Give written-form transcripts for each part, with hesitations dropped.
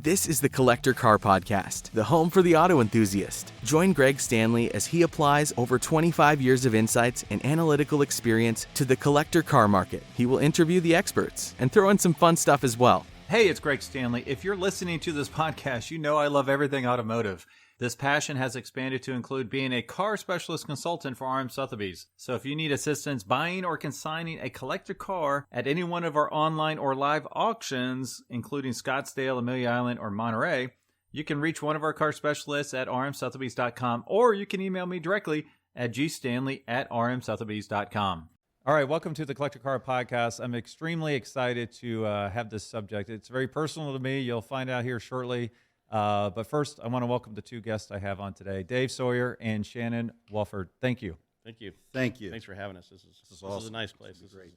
This is the Collector Car Podcast, the home for the auto enthusiast. Join Greg Stanley as he applies over 25 years of insights and analytical experience to the collector car market. He will interview the experts and throw in some fun stuff as well. Hey, it's Greg Stanley. If you're listening to this podcast, you know I love everything automotive. This passion has expanded to include being a car specialist consultant for RM Sotheby's. So if you need assistance buying or consigning a collector car at any one of our online or live auctions, including Scottsdale, Amelia Island, or Monterey, you can reach one of our car specialists at rmsotheby's.com, or you can email me directly at gstanley@rmsotheby's.com. All right, welcome to the Collector Car Podcast. I'm extremely excited to have this subject. It's very personal to me. You'll find out here shortly. But first, I want to welcome the two guests I have on today, Dave Sawyer and Shannon Wofford. Thank you. Thank you. Thank you. Thanks for having us. This is awesome. This is a nice place. This is great.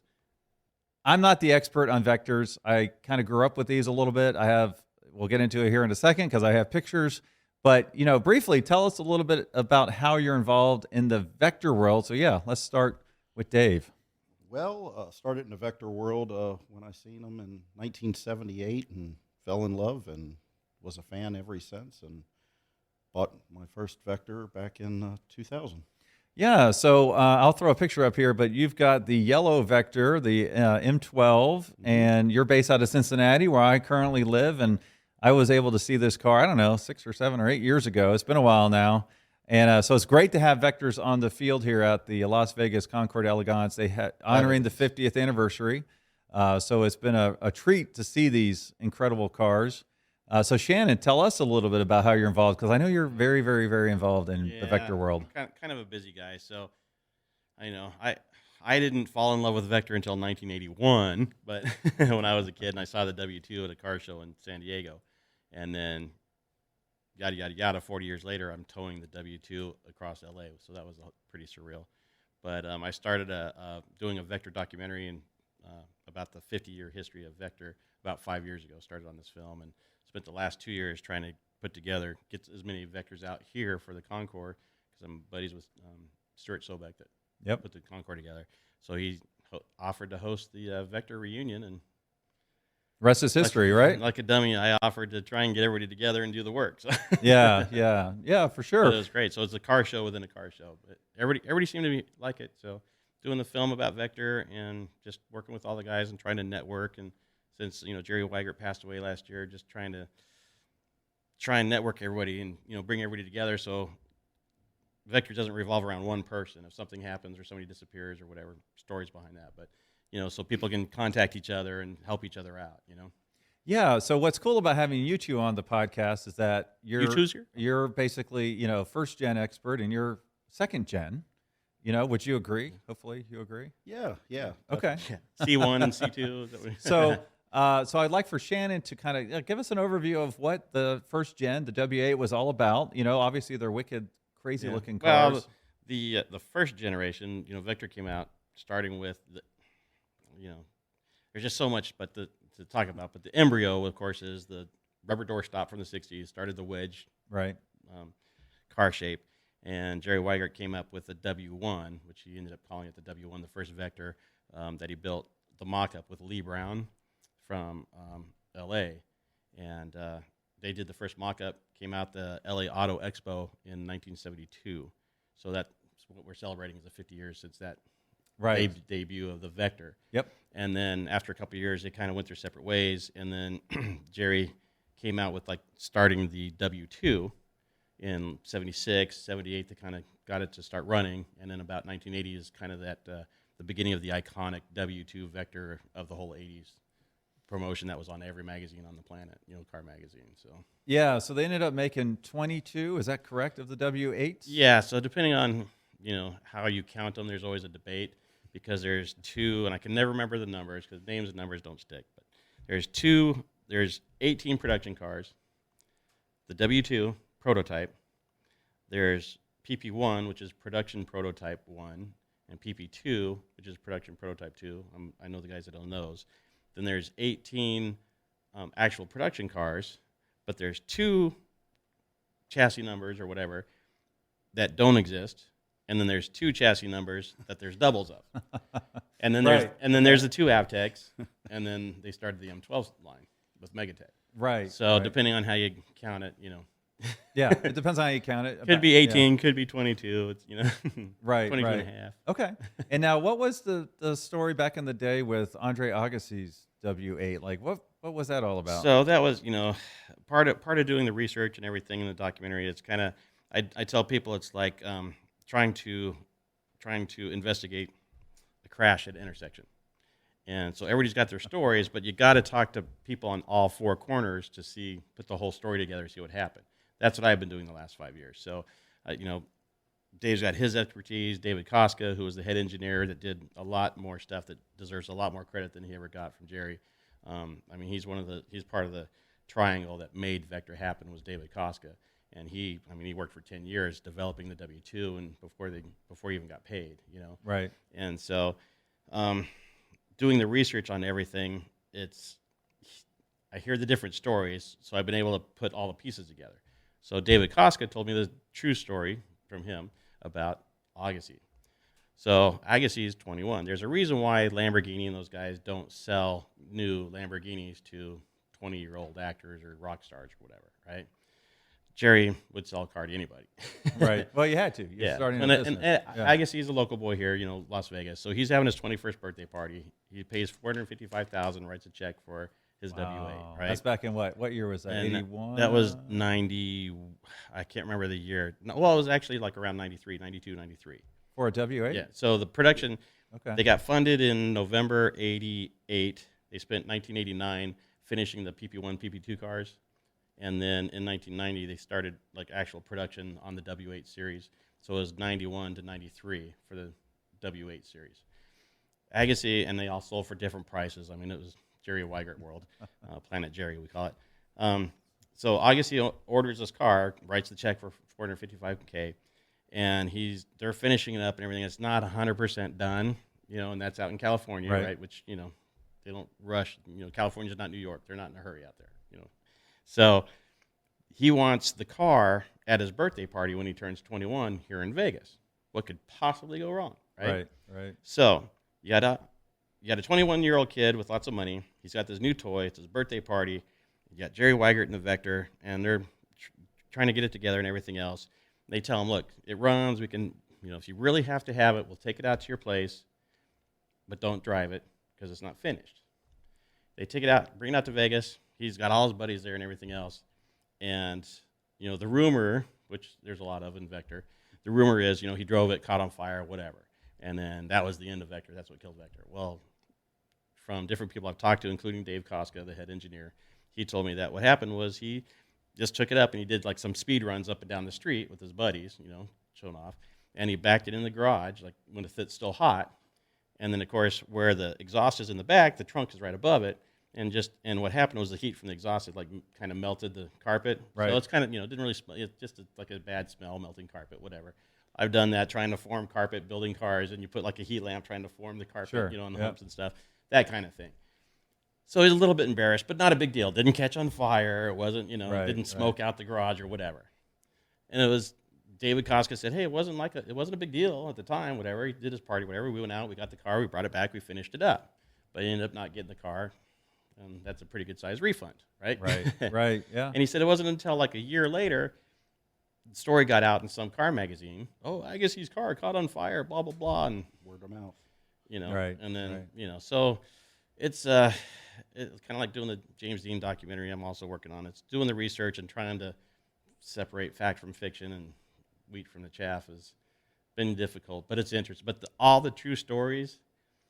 I'm not the expert on vectors. I kind of grew up with these a little bit. We'll get into it here in a second because I have pictures. But, briefly, tell us a little bit about how you're involved in the vector world. So, let's start with Dave. Well, started in the vector world when I seen them in 1978 and fell in love and was a fan ever since, and bought my first Vector back in 2000. Yeah, so I'll throw a picture up here, but you've got the yellow Vector, the M12, and you're based out of Cincinnati, where I currently live, and I was able to see this car, 6 or 7 or 8 years ago. It's been a while now, and so it's great to have Vectors on the field here at the Las Vegas Concours Elegance. They had honoring the 50th anniversary, so it's been a treat to see these incredible cars. So Shannon, tell us a little bit about how you're involved, because I know you're very, very, very involved in the vector world. I'm kind of a busy guy, so I didn't fall in love with Vector until 1981, but when I was a kid and I saw the W2 at a car show in San Diego, and then yada yada yada. 40 years later, I'm towing the W2 across LA, so that was pretty surreal. But I started doing a Vector documentary about the 50-year history of Vector about 5 years ago. Started on this film and spent the last 2 years trying to get as many Vectors out here for the Concours, because I'm buddies with Stuart Sobek that put the Concours together. So he offered to host the Vector reunion, and rest is history, right? Like a dummy, I offered to try and get everybody together and do the work. So yeah, for sure. But it was great. So it's a car show within a car show, but everybody seemed to like it. So doing the film about Vector and just working with all the guys and trying to network, and since Jerry Weigert passed away last year, just trying and network everybody and bring everybody together, so Vector doesn't revolve around one person. If something happens or somebody disappears or whatever, stories behind that, but so people can contact each other and help each other out. Yeah. So what's cool about having you two on the podcast is that you're basically first gen expert and you're second gen. Would you agree? Hopefully you agree. Yeah. Okay. Yeah. C1 and C2. So I'd like for Shannon to kind of give us an overview of what the first gen, the W8, was all about. Obviously they're wicked, crazy looking cars. Well, the first generation, Vector came out starting with there's just so much to talk about. But the embryo, of course, is the rubber doorstop from the 60s. Started the wedge, car shape. And Jerry Weigert came up with the W1, which he ended up calling it the W1, the first Vector that he built, the mock-up with Lee Brown from L.A. And they did the first mock-up, came out the L.A. Auto Expo in 1972. So that's what we're celebrating, is the 50 years since that debut of the Vector. Yep. And then after a couple of years, they kind of went their separate ways. And then Jerry came out with starting the W2 in 76, 78, they kind of got it to start running, and then about 1980 is kind of that the beginning of the iconic W2 Vector of the whole 80s promotion that was on every magazine on the planet, car magazine. So they ended up making 22, is that correct, of the W8s? Yeah, so depending on how you count them, there's always a debate, because there's two, and I can never remember the numbers because names and numbers don't stick, but there's 18 production cars, the W2 prototype, there's PP1, which is production prototype 1, and PP2, which is production prototype 2. I know the guys that own those. Then there's 18 actual production cars, but there's 2 chassis numbers or whatever that don't exist, and then there's 2 chassis numbers that there's doubles of. And then there's the 2 Avtex, and then they started the M12 line with Megatech. Right. So right. depending on how you count it, Yeah, it depends on how you count it. could be 18, could be 22. It's Right, 22 right. and a half. Okay. And now, what was the story back in the day with Andre Agassi's W8? Like, what was that all about? So that was, part of doing the research and everything in the documentary. It's kind of, I tell people it's like trying to investigate a crash at an intersection. And so everybody's got their stories, but you got to talk to people on all four corners to put the whole story together, see what happened. That's what I've been doing the last 5 years. So, Dave's got his expertise. David Koska, who was the head engineer that did a lot more stuff that deserves a lot more credit than he ever got from Jerry. He's he's part of the triangle that made Vector happen was David Koska. And he worked for 10 years developing the W2 and before he even got paid, Right. And so, doing the research on everything, I hear the different stories, so I've been able to put all the pieces together. So David Koska told me the true story from him about Agassi. So Agassi is 21. There's a reason why Lamborghini and those guys don't sell new Lamborghinis to 20-year-old actors or rock stars or whatever, right? Jerry would sell a car to anybody. Right. Well, you had to. You're starting a business. And Agassi's a local boy here, Las Vegas. So he's having his 21st birthday party. He pays $455,000, writes a check for his W8, right? That's back in what year was that? 81? That was 90. I can't remember the year. No, well, it was actually like around 93, 92, 93. For a W8? Yeah. So the production, Okay. they got funded in November 88. They spent 1989 finishing the PP1, PP2 cars. And then in 1990, they started like actual production on the W8 series. So it was 91 to 93 for the W8 series. Agassi, and they all sold for different prices. It was Jerry Weigert world, Planet Jerry, we call it. So Agassi orders this car, writes the check for $455K, and they're finishing it up and everything. It's not 100% done, and that's out in California, right? Which, they don't rush. California's not New York. They're not in a hurry out there, So he wants the car at his birthday party when he turns 21 here in Vegas. What could possibly go wrong, right? Right. So you got a 21-year-old kid with lots of money. He's got this new toy. It's his birthday party. You got Jerry Weigert and the Vector, and they're trying to get it together and everything else. They tell him, look, it runs. We can, if you really have to have it, we'll take it out to your place, but don't drive it because it's not finished. They take it out, bring it out to Vegas. He's got all his buddies there and everything else. And, the rumor, which there's a lot of in Vector, the rumor is, he drove it, caught on fire, whatever. And then that was the end of Vector. That's what killed Vector. Well, from different people I've talked to, including Dave Koska, the head engineer, he told me that what happened was he just took it up and he did like some speed runs up and down the street with his buddies, showing off. And he backed it in the garage, like when it's still hot. And then, of course, where the exhaust is in the back, the trunk is right above it. And what happened was the heat from the exhaust had kind of melted the carpet. Right. So it's kind of, didn't really smell. It's just like a bad smell, melting carpet, whatever. I've done that trying to form carpet, building cars, and you put like a heat lamp trying to form the carpet, on the humps and stuff, that kind of thing. So he's a little bit embarrassed, but not a big deal. Didn't catch on fire. It wasn't, didn't smoke out the garage or whatever. And it was David Koska said, hey, it wasn't a big deal at the time, whatever. He did his party, whatever. We went out, we got the car, we brought it back, we finished it up. But he ended up not getting the car. And that's a pretty good size refund, right? Right, yeah. And he said it wasn't until like a year later, the story got out in some car magazine. Oh, I guess his car caught on fire, blah, blah, blah. And Word of mouth. Right, and then, right. So it's kind of like doing the James Dean documentary I'm also working on. It's doing the research and trying to separate fact from fiction and wheat from the chaff has been difficult, but it's interesting. But all the true stories,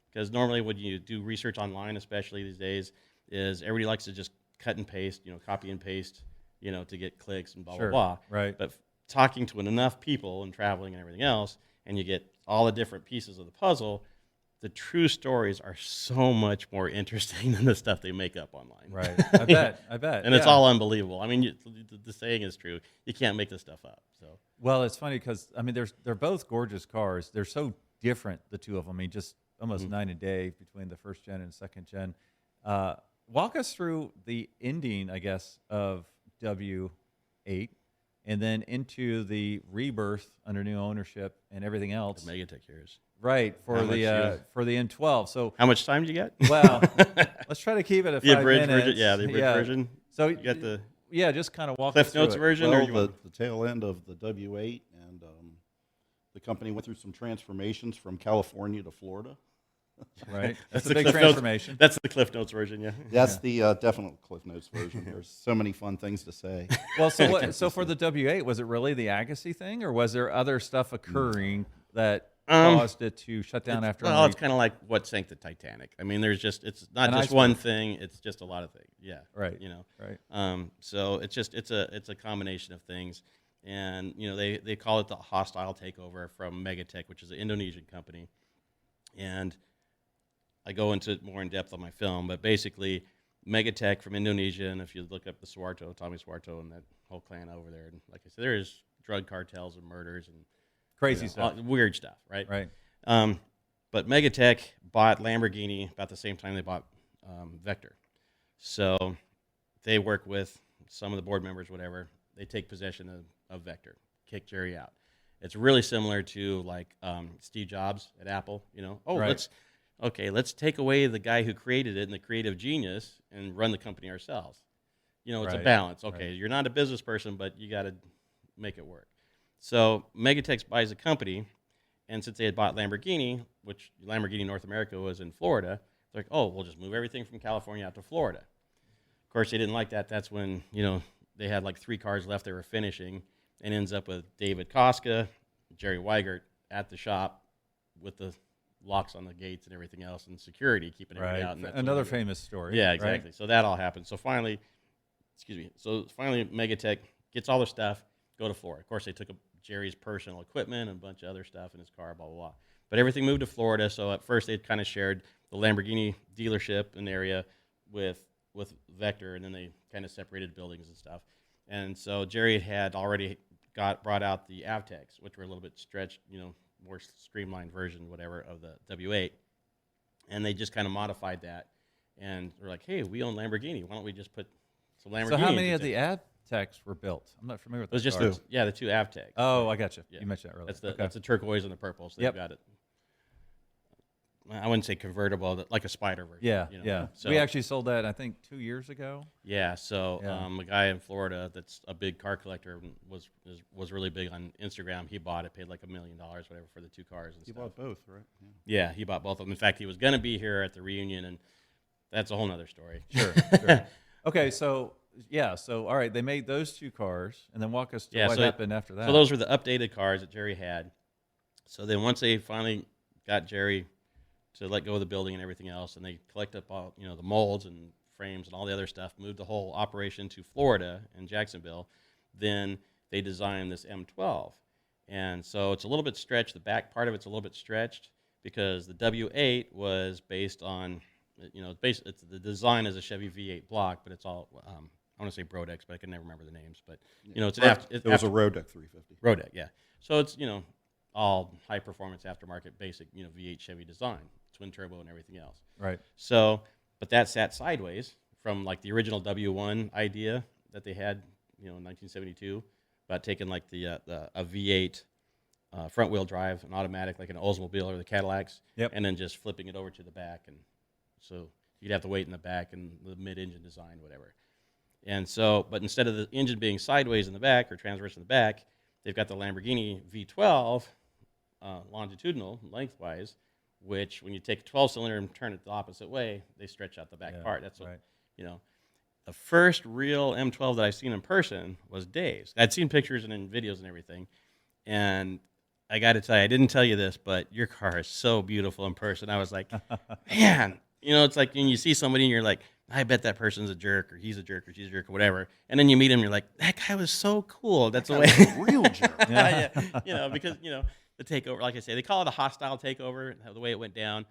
because normally when you do research online, especially these days, is everybody likes to just cut and paste, copy and paste, to get clicks and blah, Sure. blah, blah. Right. But talking to enough people and traveling and everything else, and you get all the different pieces of the puzzle, the true stories are so much more interesting than the stuff they make up online. Right. I bet. And it's all unbelievable. The saying is true. You can't make this stuff up. So. Well, it's funny because, they're both gorgeous cars. They're so different, the two of them. Just almost night and day between the first gen and second gen. Walk us through the ending, I guess, of W8 and then into the rebirth under new ownership and everything else. The Megatech years. Right, for the M12. So how much time do you get? Well, let's try to keep it at 5 minutes. Version? Yeah, the abridged version. So You got the yeah, just kind of walk Cliff us through Notes it. version, or Well, you want? the tail end of the W8, and the company went through some transformations from California to Florida. Right, that's That's a the big Cliff Notes. transformation. That's the Cliff Notes version, yeah. That's the definite Cliff Notes version. There's so many fun things to say. Well, so for the W8, was it really the Agassi thing, or was there other stuff occurring that caused it to shut down after? Well, it's kind of like what sank the Titanic. I mean, it's not An just one iceberg. thing; it's just a lot of things. Yeah, Right. You know, Right. So it's a combination of things, and they call it the hostile takeover from Megatech, which is an Indonesian company, and I go into it more in depth on my film, but basically Megatech from Indonesia, and if you look up the Tommy Suharto, and that whole clan over there, and like I said, there's drug cartels and murders and Crazy stuff. weird stuff, right? Right. But Megatech bought Lamborghini about the same time they bought Vector. So they work with some of the board members, whatever. They take possession of Vector, kick Jerry out. It's really similar to like Steve Jobs at Apple. Right. Let's take away the guy who created it and the creative genius and run the company ourselves. It's a Right. balance. Okay, Right. you're not a business person, but you got to make it work. So Megatech buys a company, and since they had bought Lamborghini, which Lamborghini North America was in Florida, they're like, oh, we'll just move everything from California out to Florida. Of course, they didn't like that. That's when, they had like 3 cars left they were finishing, and ends up with David Koska, Jerry Weigert at the shop with the locks on the gates and everything else, and security keeping everybody Right. out. And Another famous story. Yeah, right? exactly. So that all happened. So finally, Megatech gets all their stuff, go to Florida. Of course, they took Jerry's personal equipment and a bunch of other stuff in his car, blah, blah, blah. But everything moved to Florida, so at first they kind of shared the Lamborghini dealership in the area with Vector, and then they kind of separated buildings and stuff. And so Jerry had already brought out the Avtex, which were a little bit stretched, more streamlined version, whatever, of the W8. And they just kind of modified that. And they're like, hey, we own Lamborghini. Why don't we just put some Lamborghini? So how many of the Avtex were built? I'm not familiar with It was those just cars. the 2 Avtex. Oh, I got you. Yeah. You mentioned that earlier. That's the turquoise and the purple. So Yep. they've got it. I wouldn't say convertible, like a Spider version. Yeah, yeah. So, We actually sold that, I think, 2 years ago. Yeah, so Yeah. A guy in Florida that's a big car collector and was really big on Instagram. He bought it, paid like $1 million, whatever, for the 2 cars and You stuff. bought both, right? Yeah, he bought both of them. In fact, he was going to be here at the reunion, and that's a whole nother story. Sure. Okay, so all right, they made those 2 cars, and then walk us through what happened after that. So those were the updated cars that Jerry had. So then once they finally got Jerry to let go of the building and everything else, and they collect up all the molds and frames and all the other stuff, moved the whole operation to Florida in Jacksonville, then they designed this M12. And so it's a little bit stretched. The back part of it's a little bit stretched because the W8 was based on, it's the design is a Chevy V8 block, but it's all, I want to say Brodex, but I can never remember the names. But, it's It was a Rodeck 350. Rodeck, yeah. So it's, all high performance aftermarket basic, V8 Chevy design, twin turbo and everything else. Right. So, but that sat sideways from like the original W1 idea that they had, in 1972 about taking like a V8 front wheel drive, an automatic like an Oldsmobile or the Cadillacs, Yep. and then just flipping it over to the back, and so you'd have to wait in the back and the mid-engine design, whatever. And so, but instead of the engine being sideways in the back or transverse in the back, they've got the Lamborghini V12 longitudinal, lengthwise, which when you take a 12-cylinder and turn it the opposite way, they stretch out the back part. That's what, right. The first real M12 that I've seen in person was Dave's. I'd seen pictures and in videos and everything, and I got to tell you, I didn't tell you this, but your car is so beautiful in person. I was like, man, it's like when you see somebody and you're like, I bet that person's a jerk, or he's a jerk, or she's a jerk, or whatever. And then you meet him, and you're like, that guy was so cool. That's the way. Real jerk. Yeah, because the takeover, like I say, they call it a hostile takeover, the way it went down.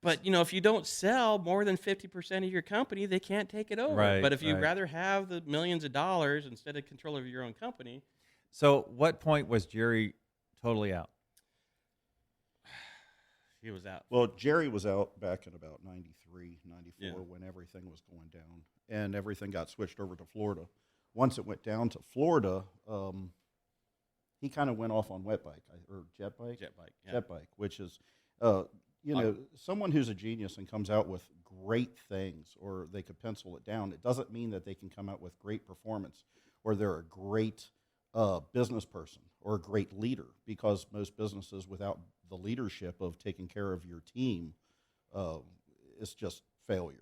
But if you don't sell more than 50% of your company, they can't take it over. Right, But if you'd right. rather have the millions of dollars instead of control of your own company, So what point was Jerry totally out? he was out. Well, Jerry was out back in about 93, 94 Yeah. when everything was going down, and everything got switched over to Florida. Once it went down to Florida, he kind of went off on wet bike or jet bike. Jet bike. Yeah. Jet bike, which is, someone who's a genius and comes out with great things, or they could pencil it down, it doesn't mean that they can come out with great performance, or they're a great business person or a great leader, because most businesses without the leadership of taking care of your team, it's just failure.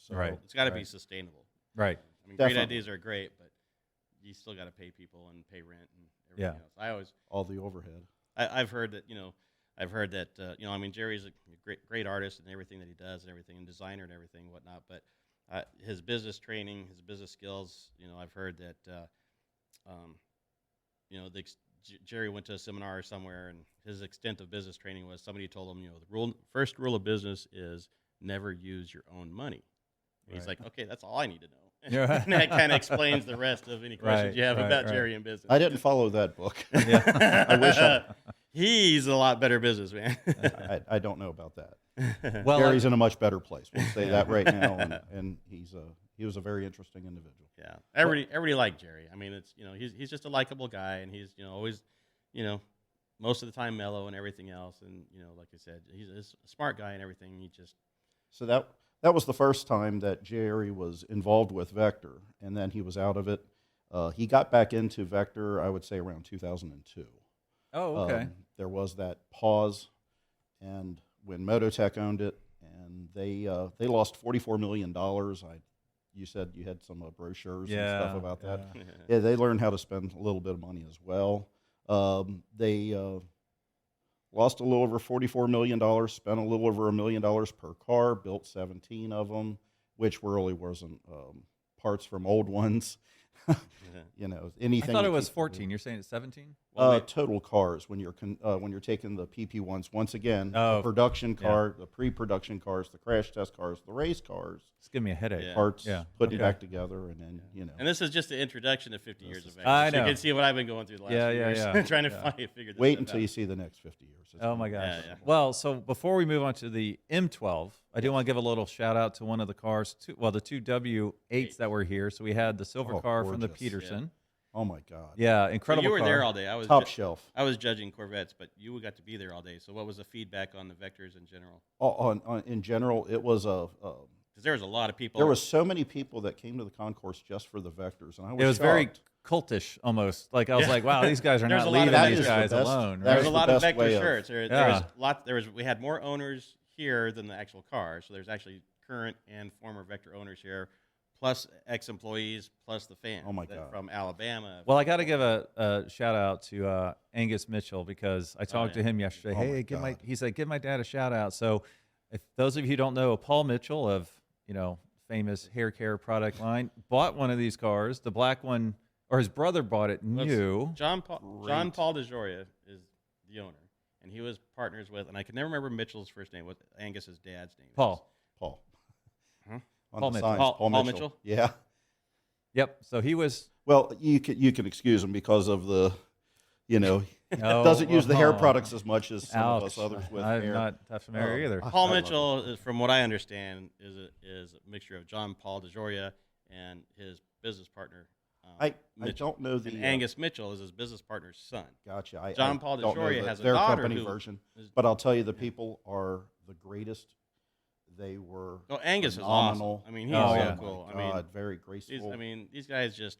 So Right. It's got to be sustainable. Right. I mean, Definitely. great ideas are great, but you still got to pay people and pay rent and everything else. all the overhead. I've heard that I mean, Jerry's a great artist and everything that he does and everything, and designer and everything and whatnot. But his business training, his business skills, I've heard that Jerry went to a seminar somewhere, and his extent of business training was somebody told him, the first rule of business is never use your own money. And he's like, okay, that's all I need to know. And that kind of explains the rest of any questions you have about Jerry and business. I didn't follow that book. Yeah. I wish He's a lot better businessman. I don't know about that. Well, Gary's in a much better place. We'll say that right now, and he was a very interesting individual. Yeah, everybody liked Jerry. I mean, it's he's just a likable guy, and he's always most of the time mellow and everything else, and like I said, he's a smart guy and everything. He just So that was the first time that Jerry was involved with Vector, and then he was out of it. He got back into Vector, I would say, around 2002. oh, okay. There was that pause, and when Mototech owned it, and they lost $44 million. You said you had some brochures and stuff about that. Yeah, they learned how to spend a little bit of money as well. They lost a little over $44 million, spent a little over $1 million per car, built 17 of them, which really wasn't parts from old ones. Anything. I thought it was 14. You're saying it's 17? Total cars when you're taking the PP ones. Once again, Oh, the production car, the pre-production cars, the crash test cars, the race cars, It's giving me a headache. parts, Yeah. putting Okay. back together, and then And this is just the introduction to 50 years of Vector. I So you know. can see what I've been going through the last few years, trying to figure this wait stuff until out. you see the next 50 years. It's Oh my gonna gosh. be Yeah. Well, so before we move on to the M12, I do want to give a little shout out to one of the cars, the two W8s that were here. So we had the silver Oh, car from the gorgeous. Peterson. Oh my God. Yeah, So incredible you were car. there all day. I was Top shelf. I was judging Corvettes, but you got to be there all day. So what was the feedback on the Vectors in general? In general, it was Because there was a lot of people. there was so many people that came to the concourse just for the Vectors, and I was It was very shocked. cultish almost. Like I was Yeah. like, wow, these guys are There's not a lot of leaving that these is the guys best- alone. that There Right? was a the lot of best Vector way of- shirts. There Yeah. was we had more owners here than the actual car. So there's actually current and former Vector owners here, plus ex-employees, plus the fans. Oh my God. From Alabama. Well, I got to give a shout out to Angus Mitchell because I talked to yeah. him yesterday. Oh, Hey, my God. he said, give my dad a shout out. So if those of you who don't know, Paul Mitchell of, famous hair care product line bought one of these cars, the black one, or his brother bought it new. John Paul DeJoria is the owner, and he was partners with, and I can never remember Mitchell's first name. What Angus's dad's name? Paul. Paul. Huh? On Paul the Mitchell. signs, Paul Mitchell? Yeah. Yep. So he was. Well, you can excuse him because of the, Oh, doesn't use the hair oh. products as much as some of Ouch. us others with I'm hair. not that familiar either. I Paul love Mitchell, from what I understand, is a mixture of John Paul DeJoria and his business partner. I Mitchell. don't know the And Angus Mitchell is his business partner's son. Gotcha. John I Paul don't know DeJoria has a their daughter company who version, is- but I'll tell you, the people are the greatest. They were. Oh, Angus phenomenal. is awesome. I mean, he's Oh, so yeah. cool. My I mean, God, very graceful. these guys just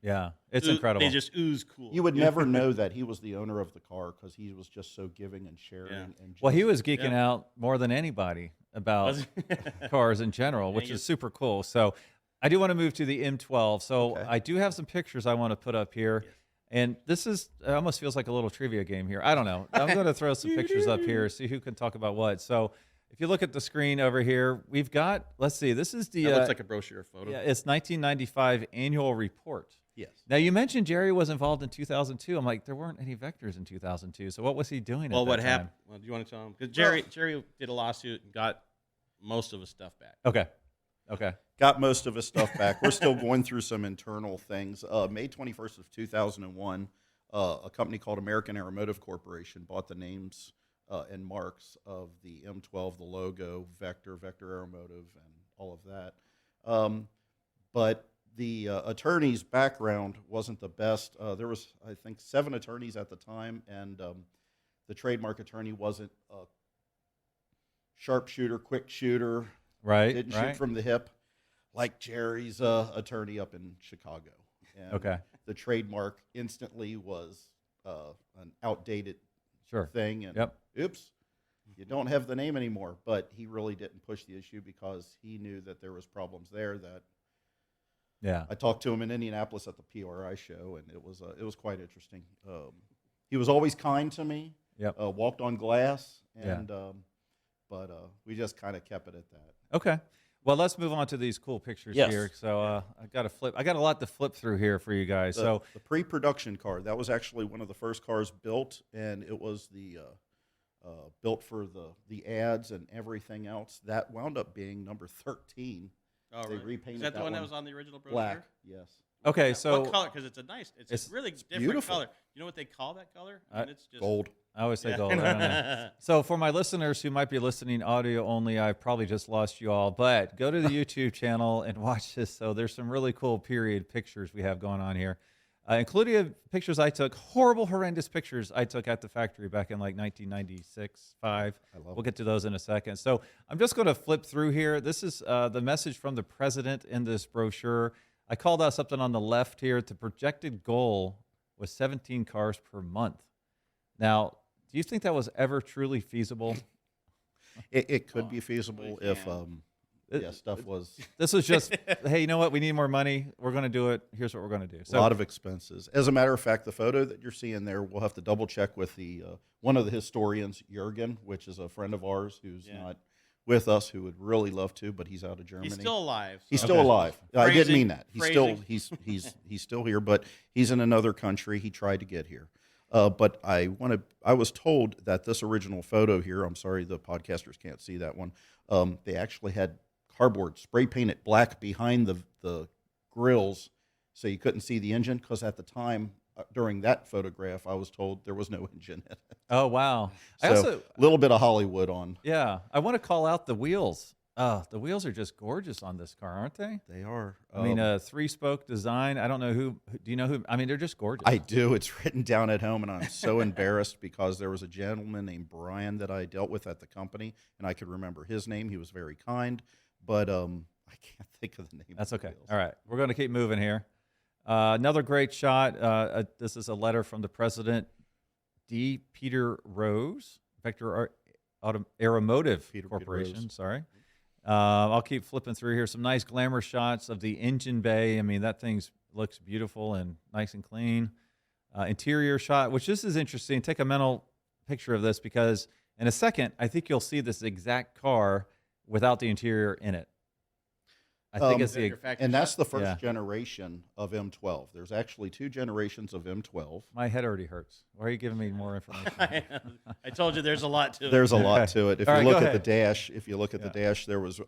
Yeah, it's incredible. They just ooze cool. You would never know that he was the owner of the car because he was just so giving and sharing. Yeah. And Well, he just- was geeking Yeah. out more than anybody about Was he? cars in general, which Angus. is super cool. So I do want to move to the M12. So Okay. I do have some pictures I want to put up here. And this is, it almost feels like a little trivia game here. I don't know. I'm going to throw some pictures up here, see who can talk about what. So if you look at the screen over here, we've got, let's see, this is the, That looks like a brochure photo. yeah, it's 1995 annual report. Yes. Now, you mentioned Jerry was involved in 2002. I'm like, there weren't any Vectors in 2002. So what was he doing Well, at that what time? happened? Well, do you want to tell him? Because Jerry did a lawsuit and got most of his stuff back. Okay. Got most of his stuff back. We're still going through some internal things. May 21st of 2001, a company called American Automotive Corporation bought the names and marks of the M12, the logo, Vector Automotive, and all of that. But the attorney's background wasn't the best. There was, I think, 7 attorneys at the time, and the trademark attorney wasn't sharpshooter, quick shooter. Right. Didn't right. shoot from the hip, like Jerry's attorney up in Chicago. And Okay. the trademark instantly was an outdated Sure. thing. And Yep. oops, you don't have the name anymore. But he really didn't push the issue because he knew that there was problems there. That Yeah. I talked to him in Indianapolis at the PRI show, and it was quite interesting. He was always kind to me. Yep. Walked on glass, Yeah. and but we just kind of kept it at that. Okay. Well, let's move on to these cool pictures Yes. here. So I got a lot to flip through here for you guys. So The pre-production car, that was actually one of the first cars built, and it was the built for the ads and everything else. That wound up being number 13. Oh, They really? repainted Is that the that one that one was on the original brochure? Black, yes. okay, Yeah, so what color? Because it's it's a really different beautiful. color. You know what they call that color? It's just Gold. I always say Yeah. gold. I don't know. So for my listeners who might be listening audio only, I probably just lost you all. But go to the YouTube channel and watch this. So there's some really cool period pictures we have going on here, including pictures I took, horrendous pictures I took at the factory back in like 1996, 5. We'll get to those in a second. So I'm just going to flip through here. This is the message from the president in this brochure. I called out something on the left here. The projected goal was 17 cars per month. Now, do you think that was ever truly feasible? It could be feasible really if can. stuff was This was just, hey, you know what? We need more money. We're going to do it. Here's what we're going to do. a lot of expenses. As a matter of fact, the photo that you're seeing there, we'll have to double check with the one of the historians, Jurgen, which is a friend of ours who's not with us, who would really love to, but he's out of Germany. he's still alive. He's so- still alive. I didn't Phrasing- mean that. phrasing. He's still here, but he's in another country. He tried to get here. But I was told that this original photo here, I'm sorry the podcasters can't see that one, they actually had cardboard spray painted black behind the grills so you couldn't see the engine, because at the time, during that photograph, I was told there was no engine in it. Oh, wow. I So also, a little bit of Hollywood on. yeah, I want to call out the wheels. The wheels are just gorgeous on this car, aren't they? They are. I mean, 3-spoke design. I don't know who. Do you know who? I mean, they're just gorgeous. I do. It's written down at home, and I'm so embarrassed because there was a gentleman named Brian that I dealt with at the company, and I could remember his name. He was very kind, but I can't think of the name. That's of the okay. wheels. All right. We're going to keep moving here. Another great shot. This is a letter from the president, D. Peter Rose, Vector Automotive Peter Corporation. Rose. Sorry. I'll keep flipping through here. Some nice glamour shots of the engine bay. I mean, that thing looks beautiful and nice and clean. Interior shot, which this is interesting. Take a mental picture of this, because in a second, I think you'll see this exact car without the interior in it. I think it's the. Your factory And that's shot? the first Yeah. generation of M12. There's actually 2 generations of M12. My head already hurts. Why are you giving me more information? I told you there's a lot to it. There's a lot to it. If All you right, look go at the ahead. dash, there was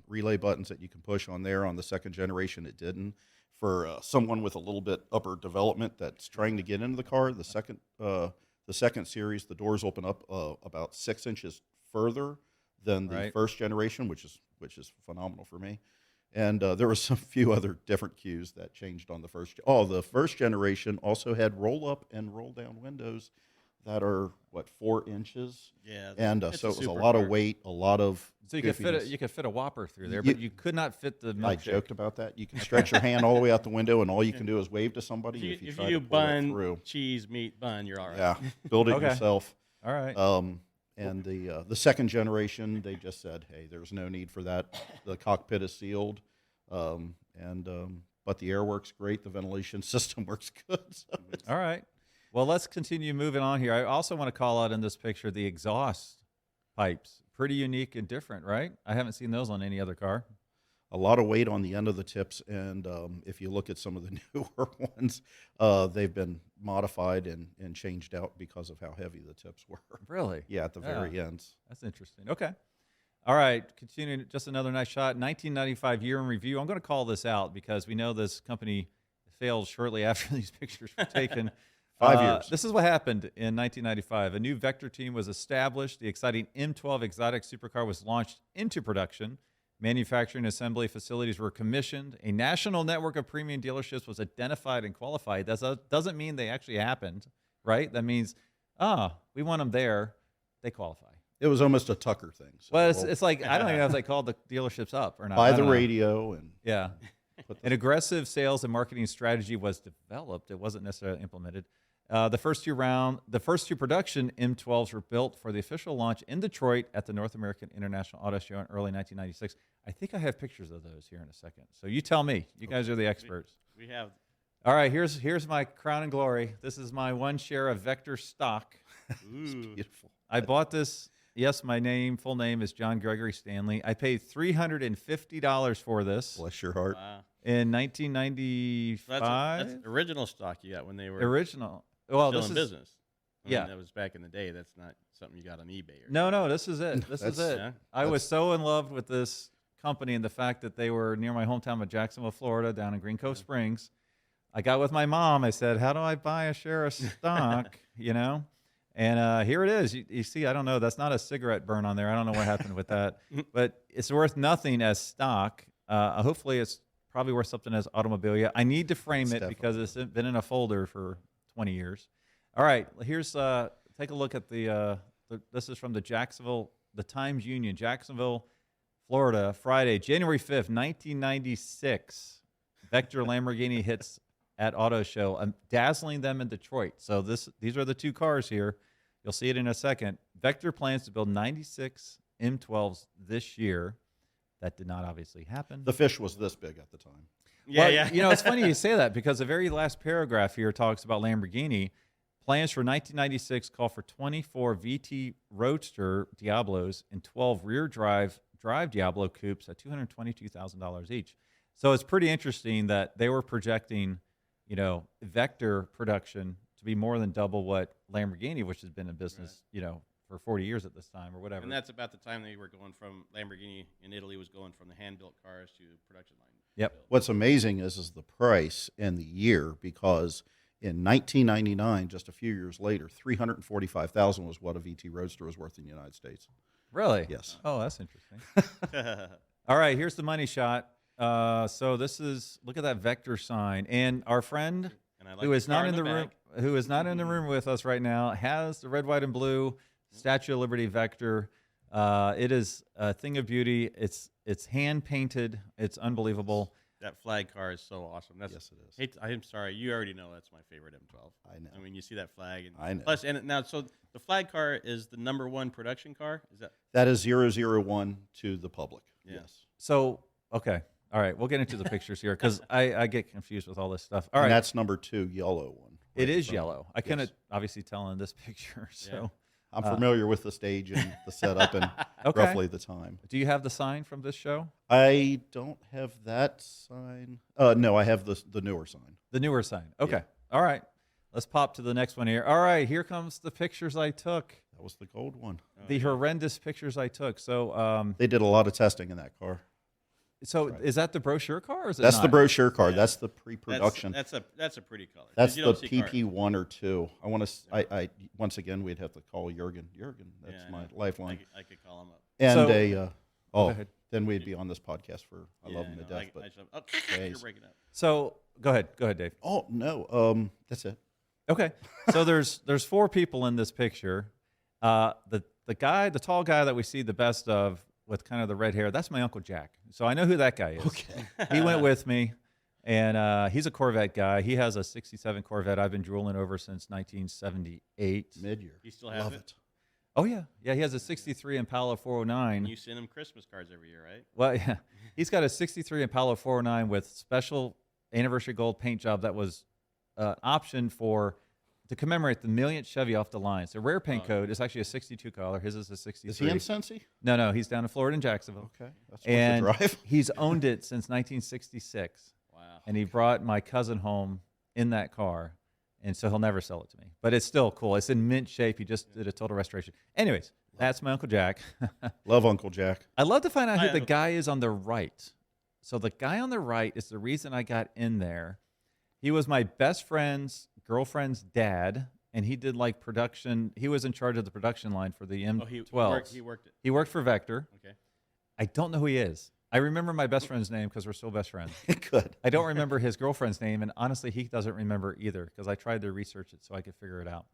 relay buttons that you can push on there. On the second generation, it didn't. For someone with a little bit upper development that's trying to get into the car, the second series, the doors open up about 6 inches further than the Right. first generation, which is phenomenal for me. And there were some few other different cues that changed on the first. The first generation also had roll up and roll down windows that are 4 inches. Yeah. And it's so it was a lot of supercar. weight, a lot of. So you could fit goofiness. you could fit a Whopper through there, You- but you could not fit the I milkshake. joked about that. You can stretch your hand all the way out the window, and all you can do is wave to somebody. If you, if you if try you to pull that bun, through, cheese, meat, bun, you're all right. yeah, build it Okay. yourself. All right. And the second generation, they just said, hey, there's no need for that. The cockpit is sealed, but the air works great. The ventilation system works good. So it's- All right. Well, let's continue moving on here. I also want to call out in this picture the exhaust pipes. Pretty unique and different, right? I haven't seen those on any other car. a lot of weight on the end of the tips, and if you look at some of the newer ones, they've been modified and changed out because of how heavy the tips were. Really? Yeah, at the very ends. That's interesting. Okay. All right. Continuing, just another nice shot. 1995 year in review. I'm going to call this out because we know this company failed shortly after these pictures were taken. 5 years. This is what happened in 1995. A new Vector team was established. The exciting M12 exotic supercar was launched into production. Manufacturing assembly facilities were commissioned. A national network of premium dealerships was identified and qualified. That doesn't mean they actually happened, right? That means, we want them there. They qualify. It was almost a Tucker thing. So Well, it's like, I don't even know if they called the dealerships up or not. buy I the don't know. radio and Yeah. put An aggressive sales and marketing strategy was developed. It wasn't necessarily implemented. The first two production M12s were built for the official launch in Detroit at the North American International Auto Show in early 1996. I think I have pictures of those here in a second. So you tell me. You guys are the experts. We have. All right, here's my crown and glory. This is my one share of Vector stock. Ooh. beautiful. I bought this. Yes, my full name is John Gregory Stanley. I paid $350 for this Bless your heart. Wow. in So 1995. that's original stock you got when they were Original. Well, still this in is business. I yeah. mean, that was back in the day. That's not something you got on eBay. Or no. This is it. This is That's- it. Yeah? I was so in love with this company and the fact that they were near my hometown of Jacksonville, Florida, down in Green Cove Springs. I got with my mom. I said, "How do I buy a share of stock?" you know. And here it is. You see, I don't know. That's not a cigarette burn on there. I don't know what happened with that. But it's worth nothing as stock. Hopefully, it's probably worth something as automobilia. I need to frame It's it because it's been in a folder for 20 years. All right. Here's take a look at this is from the Times Union, Jacksonville, Florida, Friday, January 5th, 1996. Vector Lamborghini hits at Auto Show. I'm dazzling them in Detroit. So these are the two cars here. You'll see it in a second. Vector plans to build 96 M12s this year. That did not obviously happen. The fish was this big at the time. Yeah, Well, yeah. You know, it's funny you say that because the very last paragraph here talks about Lamborghini. Plans for 1996 call for 24 VT Roadster Diablos and 12 rear drive Diablo coupes at $222,000 each. So it's pretty interesting that they were projecting, you know, Vector production to be more than double what Lamborghini, which has been in business, you know, for 40 years at this time or whatever. And that's about the time they were going from Lamborghini in Italy was going from the hand-built cars to production line. Yep. build. What's amazing is the price and the year, because in 1999, just a few years later, $345,000 was what a VT Roadster was worth in the United States. Really? Yes. Oh, that's interesting. All right, here's the money shot. So this is, look at that Vector sign. And our friend And I like who is car not in the back. room, who is not in the room with us right now, has the red, white, and blue Statue of Liberty Vector. It is a thing of beauty. It's hand painted. It's unbelievable. That flag car is so awesome. That's, Yes, it is. I'm sorry, you already know that's my favorite M12. I know. I mean, you see that flag, and I know. Plus, and now, so the flag car is the #1 production car. Is that? That is 001 to the public. Yeah. Yes. So, okay. All right, we'll get into the pictures here because I get confused with all this stuff. All right, And that's number 2, yellow one. it right in is front. yellow. I couldn't obviously tell in this picture. So, I'm familiar with the stage and the setup and Okay. roughly the time. do you have the sign from this show? I don't have that sign. No, I have the newer sign. The newer sign. Okay. All right. Let's pop to the next one here. All right, here comes the pictures I took. That was the gold one. The horrendous pictures I took. So, They did a lot of testing in that car. is that the brochure car? Or is it That's the not? brochure car. Yeah. That's the pre-production. That's a pretty color. 'cause That's you the don't see cars. PP1 or 2. I want to. I once again we'd have to call Jurgen. Jurgen, that's Yeah, I my know. lifeline. I could call him up. And So- Go oh, ahead. then we'd be on this podcast for I love Yeah, him to no, death. But oh, you're days. breaking up. So, go ahead, Dave. oh no, that's it. Okay. So there's 4 people in this picture. The tall guy that we see the best of with kind of the red hair, that's my Uncle Jack. So I know who that guy is. Okay. He went with me, and he's a Corvette guy. He has a '67 Corvette I've been drooling over since 1978. Mid-year. You still have Love it? it. Oh yeah, he has a '63 Impala 409. And you send him Christmas cards every year, right? Well, yeah, he's got a '63 Impala 409 with special anniversary gold paint job that was option to commemorate the millionth Chevy off the line. So rare paint code is actually a 62 color. His is a 63. Is he in Cincy? No, he's down in Florida in Jacksonville. Okay, that's And worth the drive. he's owned it since 1966. Wow. And he brought my cousin home in that car. And so he'll never sell it to me. But it's still cool. It's in mint shape. He just did a total restoration. Anyways, that's my Uncle Jack. Love Uncle Jack. I'd love to find out who Hi, the Uncle. guy is on the right. So the guy on the right is the reason I got in there. He was my best friend's girlfriend's dad, and he did like production. He was in charge of the production line for the M12s. He worked it. He worked for Vector. Okay. I don't know who he is. I remember my best friend's name because we're still best friends. Good. I don't remember his girlfriend's name, and honestly, he doesn't remember either because I tried to research it so I could figure it out.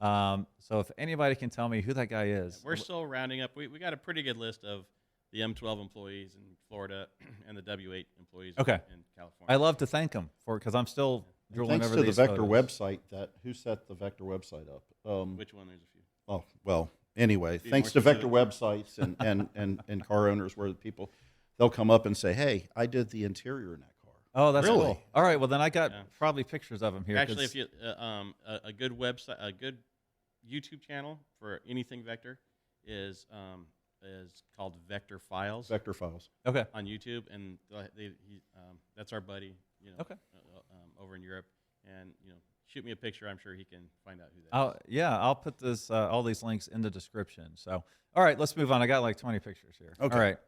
So if anybody can tell me who that guy is. We're still rounding up. We got a pretty good list of the M12 employees in Florida and the W8 employees Okay. in California. I love to thank him because I'm still drooling Thanks over to the these Vector photos. website, who set the Vector website up? Which one? There's a few. Oh, well, anyway, Be thanks more to Vector specific. websites and car owners where the people, they'll come up and say, hey, I did the interior in that car. Oh, that's Really? cool. All right, well then I got Yeah. probably pictures of him here. Actually, 'cause- if you a good website, a good YouTube channel for anything Vector is called Vector Files Vector files. okay. on YouTube, and that's our buddy, Okay. over in Europe, and shoot me a picture. I'm sure he can find out who that is. Yeah, I'll put this all these links in the description. So, all right, let's move on. I got like 20 pictures here. Okay. All right.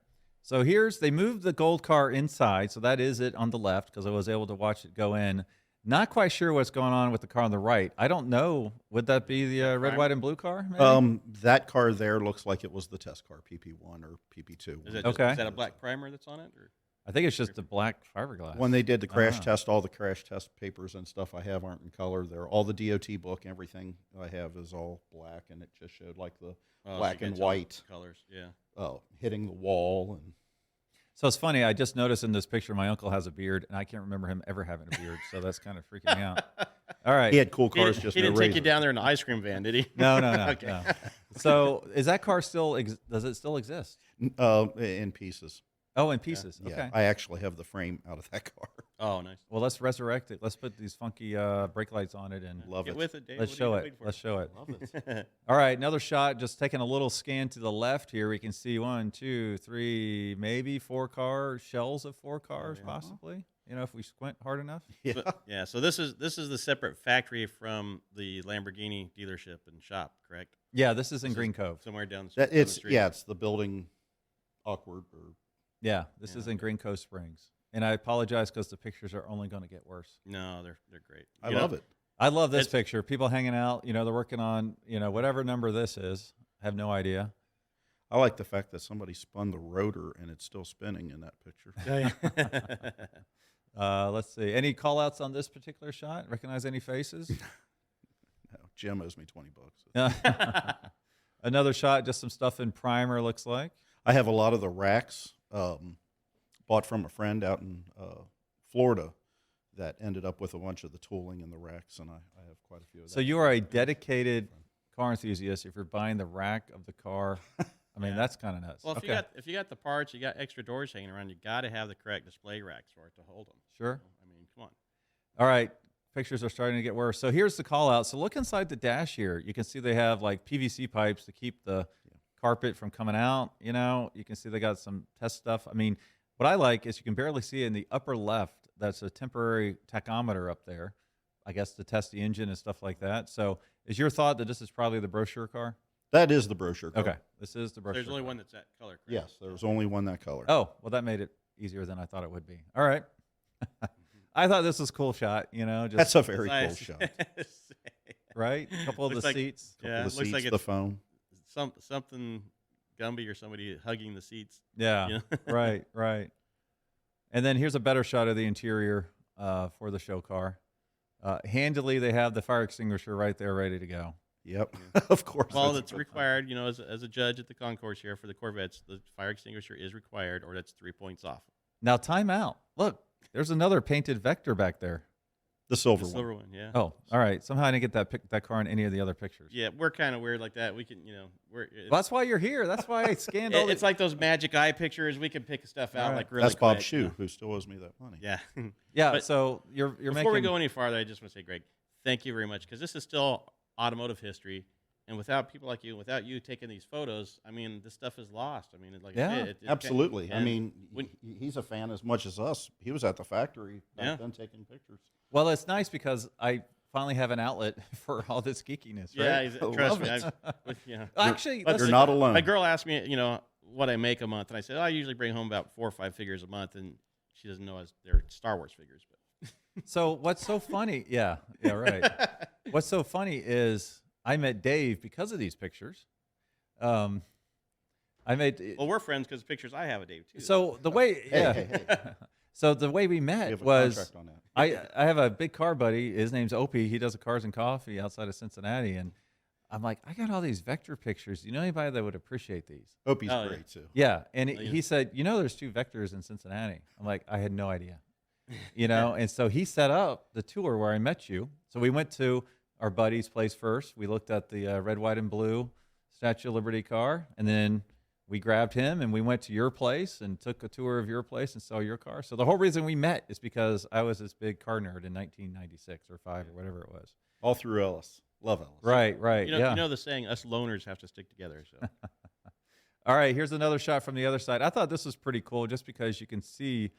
So they moved the gold car inside, so that is it on the left because I was able to watch it go in. Not quite sure what's going on with the car on the right. I don't know. Would that be the red, primer? white, and blue car? Maybe? That car there looks like it was the test car, PP1 or PP2. Is Okay. that a black primer that's on it? Or? I think it's just the black fiberglass. When they did the crash Ah. test, all the crash test papers and stuff I have aren't in color. They're all the DOT book, everything I have is all black, and it just showed like the Oh, so black you can and tell white colors. Yeah. hitting the wall. And So it's funny. I just noticed in this picture my uncle has a beard, and I can't remember him ever having a beard. So that's kind of freaking me out. All right. he had cool He cars, didn't, just he no didn't take you razor. down there in an ice cream van, did he? No. Okay. no. So is that car still? Does it still exist? In pieces. Oh, in pieces. Yeah, Okay. I actually have the frame out of that car. Oh, nice. Well, let's resurrect it. Let's put these funky brake lights on it and Love Get it. with it, Dave. let's What are show you it. waiting for? Let's show it. Love it. All right, another shot. Just taking a little scan to the left here. We can see 1, 2, 3, maybe 4 cars, shells of 4 cars, yeah. possibly. If we squint hard enough. Yeah. But, yeah. So this is the separate factory from the Lamborghini dealership and shop, correct? Yeah, this is in This is Green Cove. Somewhere down the, That, down the it's street. it's the building awkward or Yeah, this Yeah, is in okay. Green Cove Springs. And I apologize because the pictures are only going to get worse. No, they're great. I love it. I love this It's- picture. People hanging out. They're working on whatever number this is. I have no idea. I like the fact that somebody spun the rotor and it's still spinning in that picture. Let's see. Any call outs on this particular shot? Recognize any faces? No, Jim owes me $20. Another shot, just some stuff in primer, looks like. I have a lot of the racks bought from a friend out in Florida that ended up with a bunch of the tooling in the racks, and I have quite a few of that. So you are a dedicated car enthusiast if you're buying the rack of the car. I mean, Yeah. that's kind of nuts. Well, okay. if you got the parts, you got extra doors hanging around, you got to have the correct display racks for it to hold them. Sure. I mean, come on. All right. Pictures are starting to get worse. So here's the call out. So look inside the dash here. You can see they have like PVC pipes to keep the carpet from coming out. You can see they got some test stuff. I mean, what I like is you can barely see in the upper left, that's a temporary tachometer up there, I guess to test the engine and stuff like that. So is your thought that this is probably the brochure car? That is the brochure car. Okay. This is the brochure There's only car. one that's that color, correct? Yes, there's only one that color. Oh, well, that made it easier than I thought it would be. All right. I thought this was a cool shot, just That's a very cool Nice. shot. right. A couple of Looks the like- seats. Couple Yeah, of it the looks like seats, the it's phone. something Gumby or somebody hugging the seats. Yeah. you know? right. And then here's a better shot of the interior for the show car. Handily, they have the fire extinguisher right there, ready to go. Yep, of course. Well, that's it's required, as a judge at the concourse here for the Corvettes, the fire extinguisher is required, or that's 3 points off. Now, time out. Look, there's another painted Vector back there. the silver The one. silver one, yeah. Oh, all right. Somehow I didn't get that car in any of the other pictures. Yeah, we're kind of weird like that. We can, Well, that's why you're here. That's why I scanned all it's like those magic eye pictures. We can pick stuff out All right. like really That's Bob quick, Shue, who still owes me that money. Yeah. Yeah, but so you're Before making... we go any farther, I just want to say, Greg, thank you very much, because this is still automotive history, and without people like you, without you taking these photos, I mean, this stuff is lost. I mean, like Yeah, I said, Absolutely. I and mean, when- he's a fan as much as us. He was at the factory back Yeah. then taking pictures. Well, it's nice because I finally have an outlet for all this geekiness, right? Yeah, I trust love me. it. Yeah. Actually, But You're listen, not alone. My girl asked me, what I make a month, and I said, I usually bring home about 4 or 5 figures a month, and she doesn't know they're Star Wars figures. But so what's so funny? Yeah, right. What's so funny is I met Dave because of these pictures. I made well, we're friends because the pictures I have of Dave too. so the way Hey. so the way we We met have a was contract on that. I have a big car buddy. His name's Opie. He does a cars and coffee outside of Cincinnati, and I'm like, I got all these Vector pictures. You know anybody that would appreciate these? Opie's Oh, yeah. great too. Yeah. And Oh, yeah. he said, there's 2 Vectors in Cincinnati. I'm like, I had no idea. And so he set up the tour where I met you. So we went to our buddy's place first. We looked at the red, white, and blue Statue of Liberty car, and then we grabbed him and we went to your place and took a tour of your place and saw your car. So the whole reason we met is because I was this big car nerd in 1996 or 5 or whatever it was. All through Ellis. Love Ellis. Right. You know, yeah. you know the saying, us loners have to stick together. So All right, here's another shot from the other side. I thought this was pretty cool just because you can see,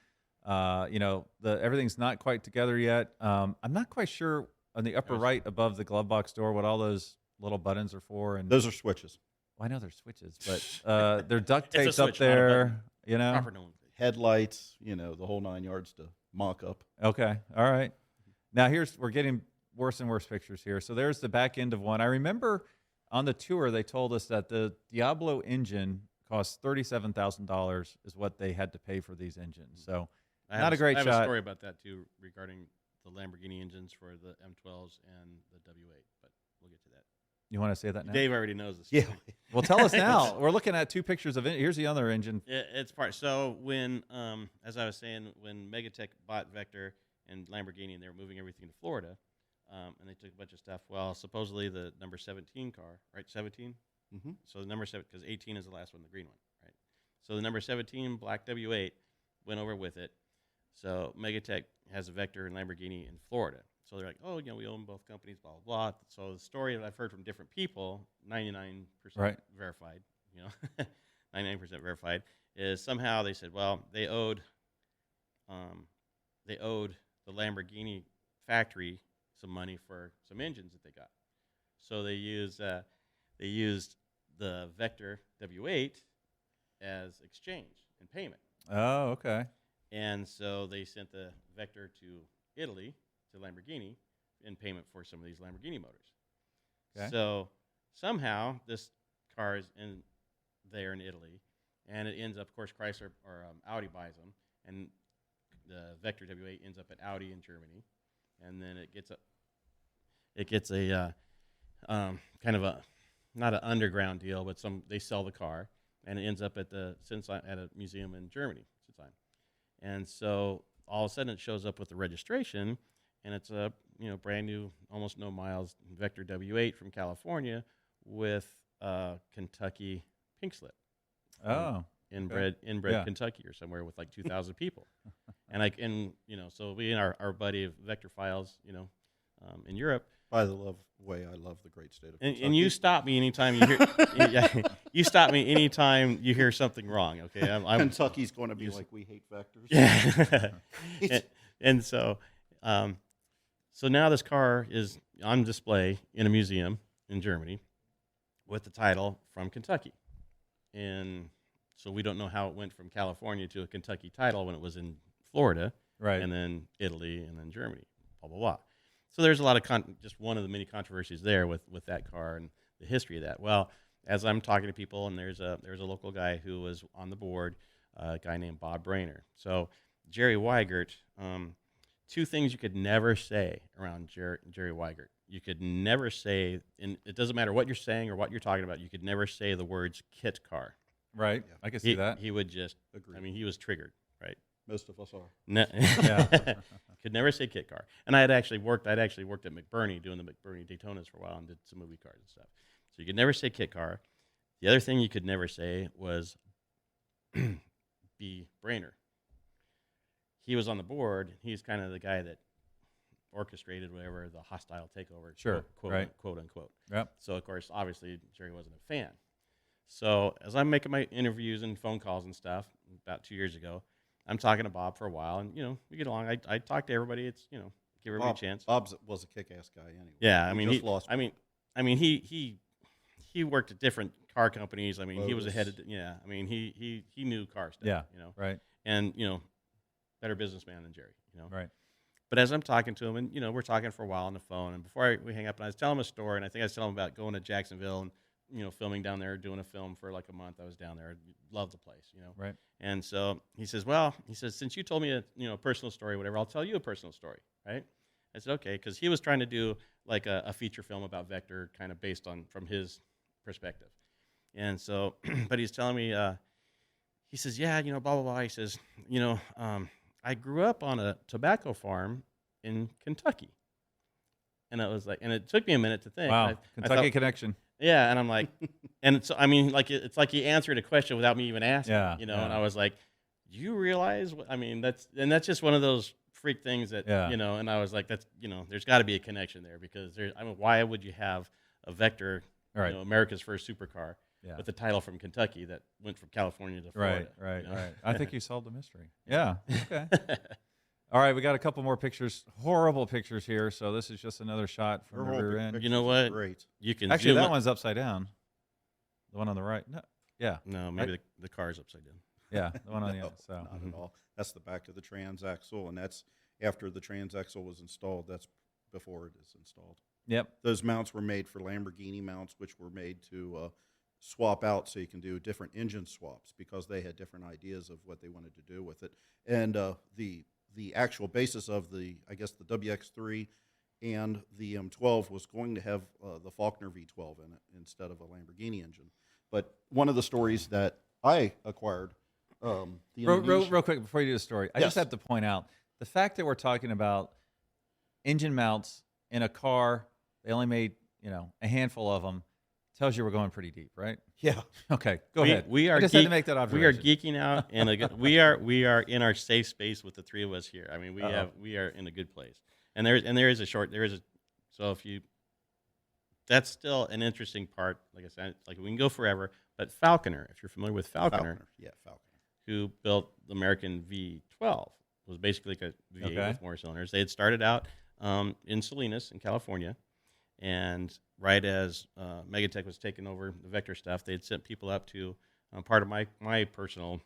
everything's not quite together yet. I'm not quite sure on the upper right above the glove box door what all those little buttons are for. And Those are switches. well, I know they're switches, but they're duct taped up switch, not a there. proper nomenclature. Headlights, the whole 9 yards to mock up. Okay, all right. Now we're getting worse and worse pictures here. So there's the back end of one. I remember on the tour they told us that the Diablo engine cost $37,000 is what they had to pay for these engines. So not a great I have shot. a story about that too regarding the Lamborghini engines for the M12s and the W8, but we'll get to that. You want to say that now? Dave already knows this. Yeah. Well, tell us now. We're looking at 2 pictures of it. Here's the other engine. It's part. So when, as I was saying, when Megatech bought Vector and Lamborghini, and they were moving everything to Florida, and they took a bunch of stuff. Well, supposedly the number 17 car, right? 17. Mm-hmm. So the number 7, because 18 is the last one, the green one, right? So the number 17 black W8 went over with it. So Megatech has a Vector and Lamborghini in Florida. So they're like, oh, we own both companies, blah, blah, blah. So the story that I've heard from different people, 99% Right. verified, 99% verified, is somehow they said, well, they owed the Lamborghini factory some money for some engines that they got. So they used the Vector W8 as exchange and payment. Oh, okay. And so they sent the Vector to Italy, to Lamborghini, in payment for some of these Lamborghini motors. Okay. So somehow this car is there in Italy, and it ends up, of course, Chrysler or Audi buys them, and the Vector W8 ends up at Audi in Germany, and then it gets a kind of a, not an underground deal, but they sell the car, and it ends up at a museum in Germany. And so all of a sudden it shows up with the registration, and it's a brand new, almost no miles Vector W8 from California with Kentucky pink slip. Oh, Inbred Yeah. Kentucky or somewhere with like 2,000 people. So we and our buddy of Vector Files, in Europe. By the way, I love the great state of Kentucky. And you stop me anytime you hear you stop me anytime you hear something wrong. Okay, Kentucky's going to be like, we hate Vectors. Yeah. and so now this car is on display in a museum in Germany with the title from Kentucky, and so we don't know how it went from California to a Kentucky title when it was in Florida, right. and then Italy, and then Germany, blah blah blah. So there's a lot of just one of the many controversies there with that car and the history of that. Well, as I'm talking to people, and there's a local guy who was on the board, a guy named Bob Brainer. So Jerry Weigert, 2 things you could never say around Jerry Weigert. You could never say, and it doesn't matter what you're saying or what you're talking about, you could never say the words kit car. Right. Yeah. I can see that. He would just, Agreed. he was triggered, right? Most of us are. Yeah. Could never say kit car. And I'd actually worked at McBurney doing the McBurney Daytonas for a while and did some movie cars and stuff. So you could never say kit car. The other thing you could never say was B. Brainer. He was on the board. He's kind of the guy that orchestrated whatever the hostile takeover, Sure, right. quote unquote. Yep. So of course, obviously, Jerry wasn't a fan. So as I'm making my interviews and phone calls and stuff, about 2 years ago, I'm talking to Bob for a while, and we get along. I talk to everybody. It's give everybody a chance. Bob was a kick-ass guy anyway. Yeah, he worked at different car companies. He was ahead of. Yeah, he knew car stuff. Yeah. Right. And better businessman than Jerry. Right. But as I'm talking to him, and we're talking for a while on the phone, and before we hang up, and I was telling him a story, and I think I was telling him about going to Jacksonville and filming down there, doing a film for like a month. I was down there, loved the place, Right. And so he says, since you told me a personal story, whatever, I'll tell you a personal story, right? I said, okay, because he was trying to do like a feature film about Vector, kind of based on from his perspective. And so, but he's telling me, he says, yeah, you know, blah blah blah. He says, you know, I grew up on a tobacco farm in Kentucky, and I was like, and it took me a minute to think. Wow, I Kentucky thought, connection. yeah, and I'm like, and it's, I mean, like it's like he answered a question without me even asking, Yeah, you know. yeah. And I was like, you realize? I mean, that's just one of those freak things that, Yeah. you know. And I was like, that's, you know, there's got to be a connection there, because there's, I mean, why would you have a Vector, Right. you know, America's first supercar, Yeah. with the title from Kentucky that went from California to Right, Florida? right, you know? right. I think you solved the mystery. Yeah. Okay. All right, we got a couple more pictures, horrible pictures here. So this is just another shot from the rear end. You know what? Great. You can Actually, zoom that up- one's upside down. The one on the right. No. Yeah. No, maybe the car's upside down. Yeah. The one on the No, other. So. not at all. That's the back of the transaxle, and that's after the transaxle was installed. That's before it is installed. Yep. Those mounts were made for Lamborghini mounts, which were made to swap out so you can do different engine swaps, because they had different ideas of what they wanted to do with it. And the actual basis of the, I guess, the WX3 and the M12 was going to have the Faulkner V12 in it instead of a Lamborghini engine. But one of the stories that I acquired, the Real quick before you do the story, I just Yes. have to point out the fact that we're talking about engine mounts in a car. They only made, you know, a handful of them. Tells you we're going pretty deep, right? Yeah. Okay, go ahead. We are I just had to make that we are observation. geeking out, and we are in our safe space with the three of us here. I mean, we are in a good place. And there is a so if you, that's still an interesting part. Like I said, like we can go forever. But Falconer, if you're familiar with Falconer, Yeah, Falconer. who built the American V12, was basically like a V8 Okay. with more cylinders. They had started out in Salinas in California, and right as Megatech was taking over the Vector stuff, they had sent people up to part of my personal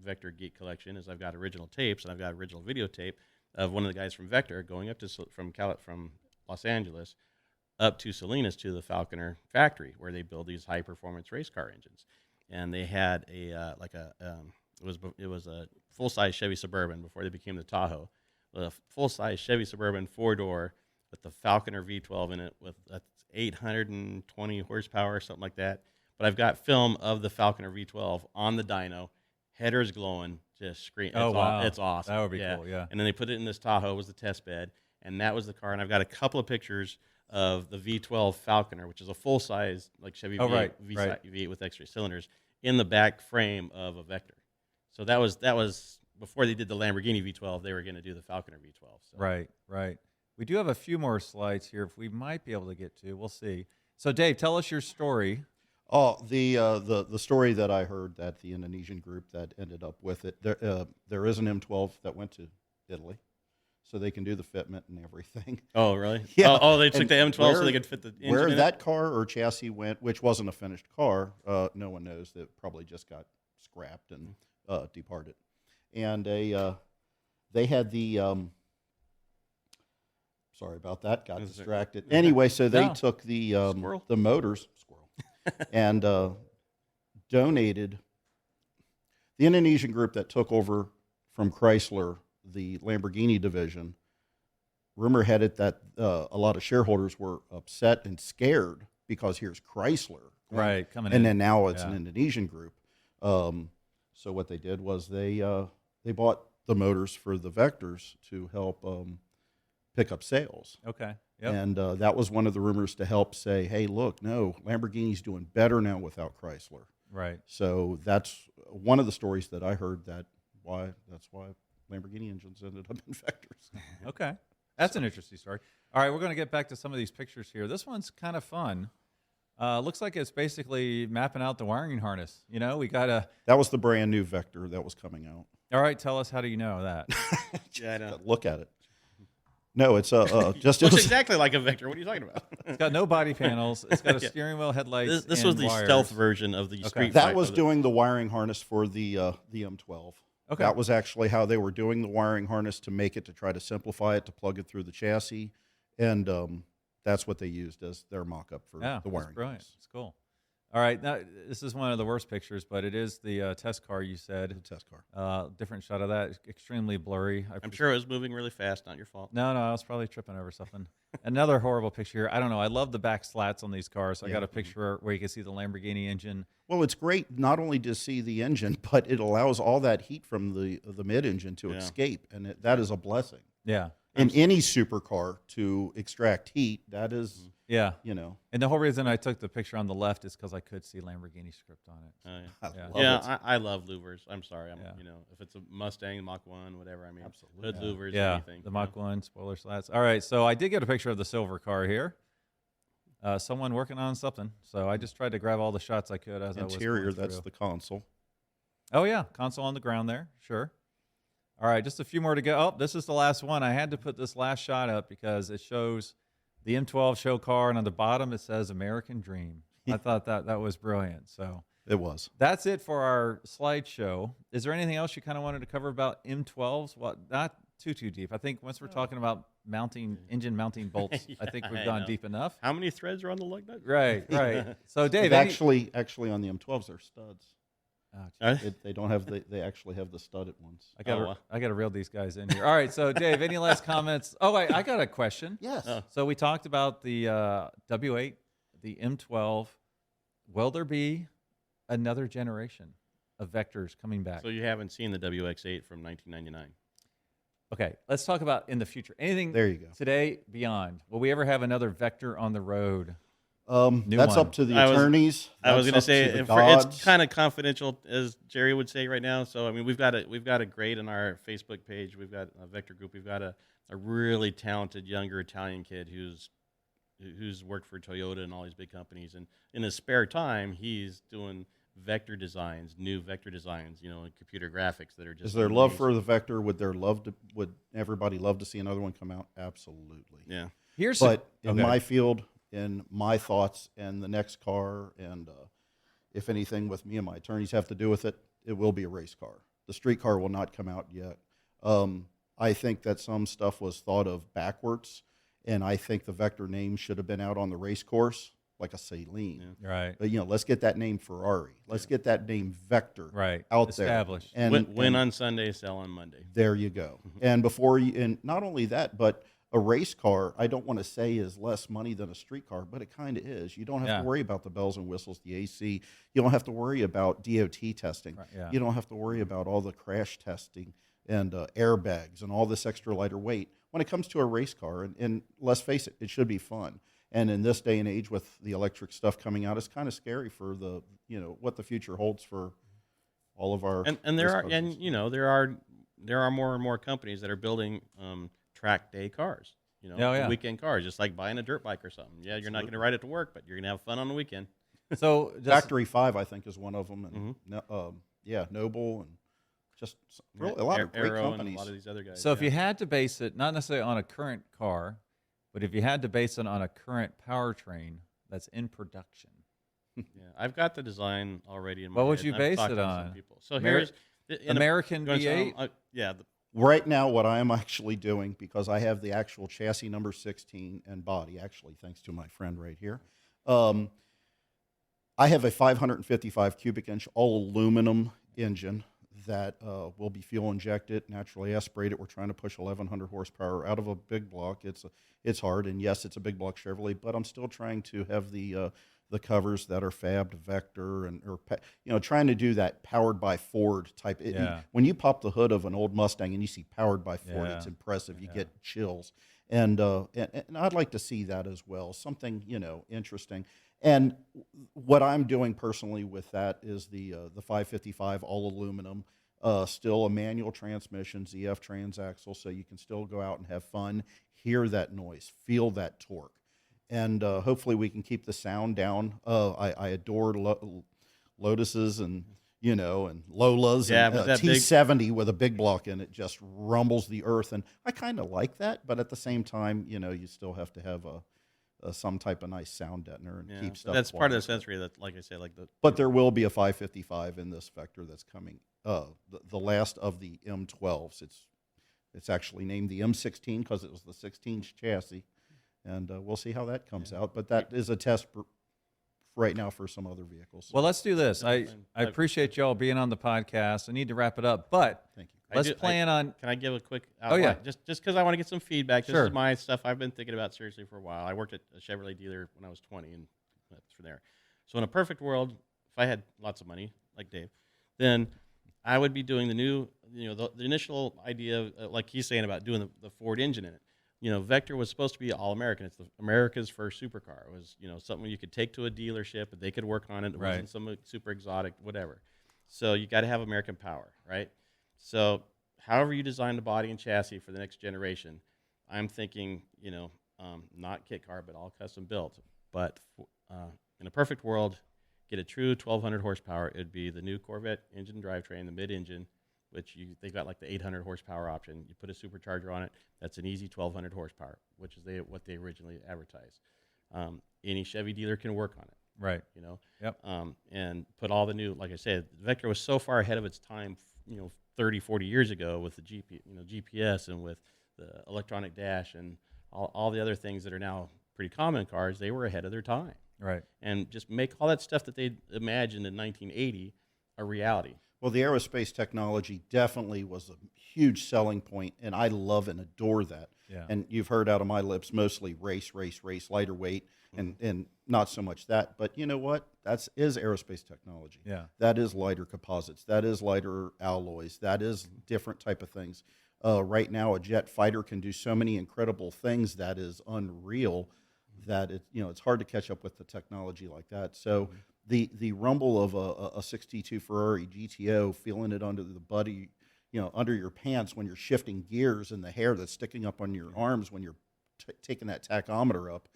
Vector geek collection is I've got original tapes, and I've got original videotape of one of the guys from Vector going up to from Los Angeles up to Salinas to the Falconer factory where they build these high performance race car engines. And they had it was a full size Chevy Suburban before they became the Tahoe, a full size Chevy Suburban 4-door with the Falconer V12 in it with 820 horsepower or something like that. But I've got film of the Falconer V12 on the dyno, headers glowing, just screaming. Oh, wow. It's awesome. That would be cool, yeah. And then they put it in this Tahoe, was the test bed, and that was the car. And I've got a couple of pictures of the V12 Falconer, which is a full size like Chevy V8, V8 with extra cylinders, in the back frame of a Vector. So that was before they did the Lamborghini V12. They were going to do the Falconer V12. So. Right. We do have a few more slides here. If we might be able to get to, we'll see. So, Dave, tell us your story. Oh, the story that I heard, that the Indonesian group that ended up with it, there is an M12 that went to Italy, so they can do the fitment and everything. Oh, really? Yeah. Oh, they took And the M12 so they could fit the engine where in that it? car or chassis went, which wasn't a finished car, no one knows. That probably just got scrapped and departed. And they had the sorry about that, got distracted. Anyway, so they took the motors, and donated. The Indonesian group that took over from Chrysler the Lamborghini division, rumor had it that a lot of shareholders were upset and scared because here's Chrysler, Right, coming and in. then now it's Yeah. an Indonesian group. So what they did was they bought the motors for the Vectors to help pick up sales. Okay. Yep. And that was one of the rumors to help say, hey, look, no, Lamborghini's doing better now without Chrysler. Right. So that's one of the stories that I heard, that's why Lamborghini engines ended up in Vectors. Okay. That's an interesting story. All right, we're going to get back to some of these pictures here. This one's kind of fun. Looks like it's basically mapping out the wiring harness. You know, we got a... That was the brand new Vector that was coming out. All right, tell us, how do you know that? Yeah, I know. Look at it. No, it's just... Looks exactly like a Vector. What are you talking about? It's got no body panels. It's got a Yeah. steering wheel, headlights, This and was the wires. stealth version of the Street That Fighter. was doing the wiring harness for the M12. Okay. That was actually how they were doing the wiring harness to make it, to try to simplify it, to plug it through the chassis. And that's what they used as their mock-up for Yeah, the that's wiring brilliant. harness. It's cool. All right, now this is one of the worst pictures, but it is the test car you The said. test car. Different shot of that, extremely blurry. I'm sure it was moving really fast. Not your fault. No, I was probably tripping over something. Another horrible picture here. I don't know. I love the back slats on these cars. I got a picture where you can see the Lamborghini engine. Well, it's great not only to see the engine, but it allows all that heat from the mid-engine to escape, and that is a blessing. Yeah. In any supercar to extract heat, that is, Yeah. you know. And the whole reason I took the picture on the left is because I could see Lamborghini script on it. Oh, yeah. I love it. I love louvers. I'm sorry. Yeah. You know, if it's a Mustang, Mach 1, whatever. I mean, Absolutely. hood louvers, Yeah, anything. the Mach 1 spoiler slats. All right, so I did get a picture of the silver car here. Someone working on something. So I just tried to grab all the shots I could as Interior, I was going that's through. the console. Oh, yeah, console on the ground there. Sure. All right, just a few more to go. Oh, this is the last one. I had to put this last shot up because it shows the M12 show car, and on the bottom it says American Dream. I thought that was brilliant. So It was. that's it for our slideshow. Is there anything else you kind of wanted to cover about M12s? Well, not too deep. I think once we're talking about engine mounting bolts, I think we've gone know. deep enough. How many threads are on the lug nut? Right. So, Dave, Actually, on the M12s, they're studs. Oh, They don't have they actually have the studded ones. I got wow. to reel these guys in here. All right, so Dave, any last comments? Oh, wait, I got a question. Yes. Oh. So we talked about the W8, the M12. Will there be another generation of Vectors coming back? So you haven't seen the WX8 from 1999. Okay, let's talk about in the future. Anything There you go. today beyond? Will we ever have another Vector on the road? That's one. up to the I was- attorneys. I was That's going to up say the it's gods. kind of confidential, as Jerry would say right now. So I mean, we've got a grade on our Facebook page. We've got a Vector group. We've got a really talented younger Italian kid who's worked for Toyota and all these big companies. And in his spare time, he's doing vector designs, new vector designs, and computer graphics that are just. Is there love amazing. for the Vector? Would everybody love to see another one come out? Absolutely. Yeah. Here's But in okay. my field, in my thoughts, and the next car, and if anything with me and my attorneys have to do with it, it will be a race car. The street car will not come out yet. I think that some stuff was thought of backwards, and I think the Vector name should have been out on the race course, like a Saleen. Yeah. right, But let's get that name Ferrari. Let's get that name Vector right, out established. there. Win on Sunday, sell on Monday. There you go. And and not only that, but a race car, I don't want to say is less money than a street car, but it kind of is. You don't have Yeah. to worry about the bells and whistles, the AC. You don't have to worry about DOT testing. Right, yeah. You don't have to worry about all the crash testing and airbags and all this extra lighter weight. When it comes to a race car, and let's face it, it should be fun. And in this day and age with the electric stuff coming out, it's kind of scary for the what the future holds for all of our And there race are cars there are more and more companies that are building track day cars. Oh, yeah. Weekend cars, just like buying a dirt bike or something. Yeah, you're not going to ride it to work, but you're going to have fun on the weekend. So just, Factory 5, I think, is one of them, and Mm-hmm. Noble, and just really a lot of great Arrow and companies. a lot of these other guys. so if yeah. you had to base it, not necessarily on a current car, but if you had to base it on a current powertrain that's in production, Yeah, I've got the design already in my What would head, you and I've base talked it to some on? people. So Ameri- here's American you wanna say, V8? yeah, Right now, what I am actually doing, because I have the actual chassis number 16 and body, actually, thanks to my friend right here, I have a 555 cubic inch all aluminum engine that will be fuel injected, naturally aspirated. We're trying to push 1,100 horsepower out of a big block. It's hard, and yes, it's a big block Chevrolet, but I'm still trying to have the covers that are fabbed Vector trying to do that powered by Ford type. Yeah. When you pop the hood of an old Mustang and you see powered by Ford, Yeah. it's impressive. You get chills, and I'd like to see that as well. Something interesting. And what I'm doing personally with that is the 555 all aluminum, still a manual transmission, ZF transaxle, so you can still go out and have fun, hear that noise, feel that torque. And hopefully we can keep the sound down. I adore Lotuses and Lolas, Yeah, and but that big- T70 with a big block in it just rumbles the earth, and I kind of like that. But at the same time, you still have to have some type of nice sound deadener and yeah. keep But stuff. that's part of the quiet. sensory that, like I said, like the But there will be a 555 in this Vector that's coming. The last of the M12s. It's actually named the M16 because it was the 16-inch chassis. And we'll see how that comes out. But that is a test right now for some other vehicles. Well, let's do this. I fine. appreciate y'all being on the podcast. I need to wrap it up, but Thank you. let's plan on. Can I give a quick Oh, yeah. outline? Just because I want to get some feedback. This Sure. is my stuff I've been thinking about seriously for a while. I worked at a Chevrolet dealer when I was 20, and that's from there. So in a perfect world, if I had lots of money, like Dave, then I would be doing the new, the initial idea, like he's saying about doing the Ford engine in it. Vector was supposed to be all-American. It's America's first supercar. It was, something you could take to a dealership and they could work on it. It wasn't some super exotic, whatever. So you got to have American power, right? So however you design the body and chassis for the next generation, I'm thinking, not kit car, but all custom built. But in a perfect world, get a true 1,200 horsepower. It would be the new Corvette engine drivetrain, the mid-engine, which they've got like the 800 horsepower option. You put a supercharger on it. That's an easy 1,200 horsepower, which is what they originally advertised. Any Chevy dealer can work on it. Right. Yep. And put all the new, like I said, Vector was so far ahead of its time, 30, 40 years ago with the GPS and with the electronic dash and all the other things that are now pretty common in cars. They were ahead of their time. Right. And just make all that stuff that they imagined in 1980 a reality. Well, the aerospace technology definitely was a huge selling point, and I love and adore that. Yeah. And you've heard out of my lips mostly race, lighter weight, and not so much that. But you know what? That is aerospace technology. Yeah. That is lighter composites. That is lighter alloys. That is different type of things. Right now, a jet fighter can do so many incredible things that is unreal that it's hard to catch up with the technology like that. So the rumble of a 62 Ferrari GTO, feeling it under the buddy, under your pants when you're shifting gears, and the hair that's sticking up on your arms when you're taking that tachometer up,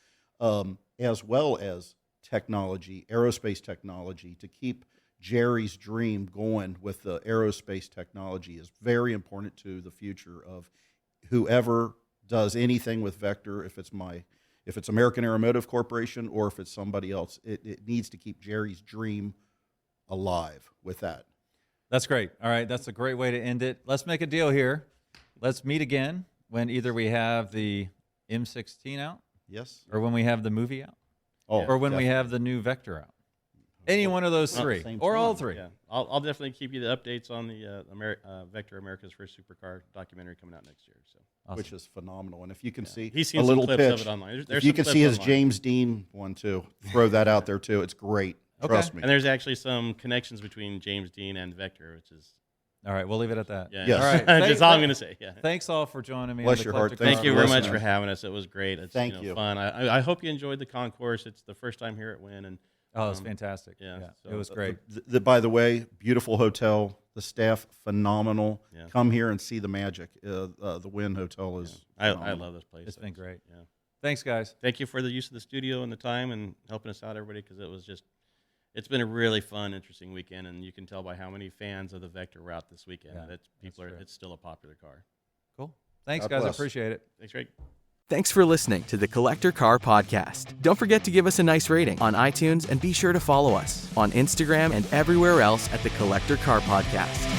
as well as technology, aerospace technology, to keep Jerry's dream going with the aerospace technology is very important to the future of whoever does anything with Vector. If it's American Automotive Corporation or if it's somebody else, it needs to keep Jerry's dream alive with that. That's great. All right, that's a great way to end it. Let's make a deal here. Let's meet again when either we have the M16 out, Yes. or when we have the movie out, Oh, or when we definitely. have the new Vector out. Any one of those Not three, the same or all time. three. Yeah, I'll definitely keep you the updates on the Vector America's First Supercar documentary coming out next year. So Awesome. Which is phenomenal. And if you can see he's seen a some little clips pitch, of it online. if you can see his James Dean one too, throw that out there too. It's great. Okay. Trust me. And there's actually some connections between James Dean and Vector, which is All right, we'll leave it at that. yeah. Yes. All right. That's all I'm going to say. Yeah. Thanks all for joining me. Bless on the your heart. Collector Thanks Thank you for very much listening. for having us. It was great. It's Thank you. fun. I hope you enjoyed the concourse. It's the first time here at Wynn, and Oh, it's fantastic. yeah, so it was great. By the way, beautiful hotel. The staff phenomenal. Yeah. Come here and see the magic. The Wynn Hotel is. I phenomenal. love this place. It's been great. Yeah. Thanks, guys. Thank you for the use of the studio and the time and helping us out, everybody, because it's been a really fun, interesting weekend, and you can tell by how many fans of the Vector were out this weekend Yeah, that people that's true. it's still a popular car. Cool. Thanks, God guys. I bless. appreciate it. Thanks, Greg. Thanks for listening to the Collector Car Podcast. Don't forget to give us a nice rating on iTunes and be sure to follow us on Instagram and everywhere else at the Collector Car Podcast.